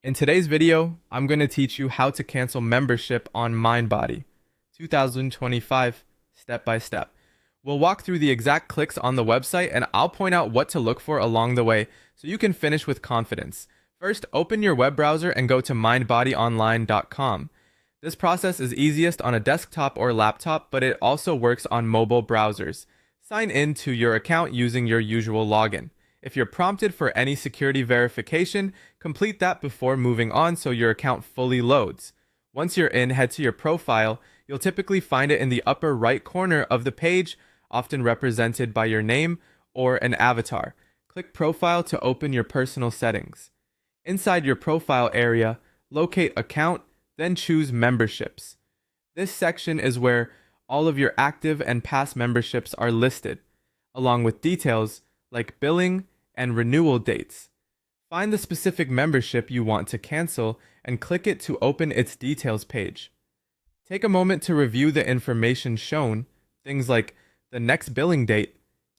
In today's video, I'm going to teach you how to cancel membership on Mindbody 2025 step by step. We'll walk through the exact clicks on the website and I'll point out what to look for along the way so you can finish with confidence. First, open your web browser and go to mindbodyonline.com. This process is easiest on a desktop or laptop, but it also works on mobile browsers. Sign in to your account using your usual login. If you're prompted for any security verification, complete that before moving on so your account fully loads. Once you're in, head to your profile. You'll typically find it in the upper right corner of the page, often represented by your name or an avatar. Click Profile to open your personal settings. Inside your profile area, locate Account, then choose Memberships. This section is where all of your active and past memberships are listed, along with details like billing and renewal dates. Find the specific membership you want to cancel and click it to open its details page. Take a moment to review the information shown, things like the next billing date,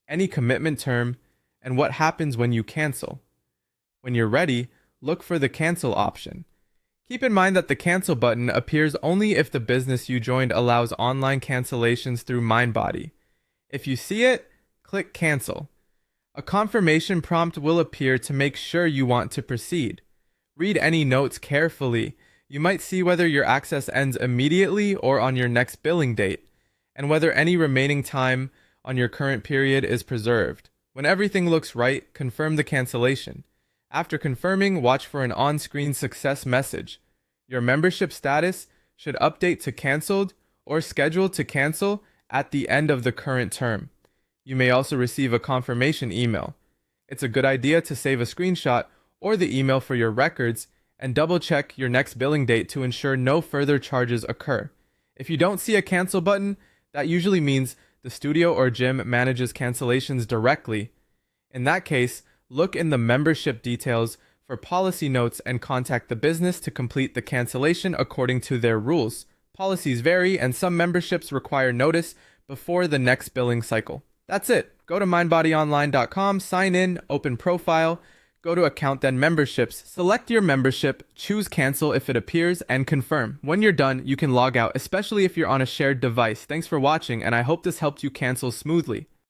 any commitment term, and what happens when you cancel. When you're ready, look for the cancel option. Keep in mind that the cancel button appears only if the business you joined allows online cancellations through Mindbody. If you see it, click cancel. A confirmation prompt will appear to make sure you want to proceed. Read any notes carefully. You might see whether your access ends immediately or on your next billing date, and whether any remaining time on your current period is preserved. When everything looks right, confirm the cancellation. After confirming, watch for an on-screen success message. Your membership status should update to canceled or scheduled to cancel at the end of the current term. You may also receive a confirmation email. It's a good idea to save a screenshot or the email for your records and double-check your next billing date to ensure no further charges occur. If you don't see a cancel button, that usually means the studio or gym manages cancellations directly. In that case, look in the membership details for policy notes and contact the business to complete the cancellation according to their rules. Policies vary and some memberships require notice before the next billing cycle. That's it. Go to mindbodyonline.com, sign in, open profile, go to account, then memberships. Select your membership, choose cancel if it appears, and confirm. When you're done, you can log out, especially if you're on a shared device. Thanks for watching, and I hope this helped you cancel smoothly.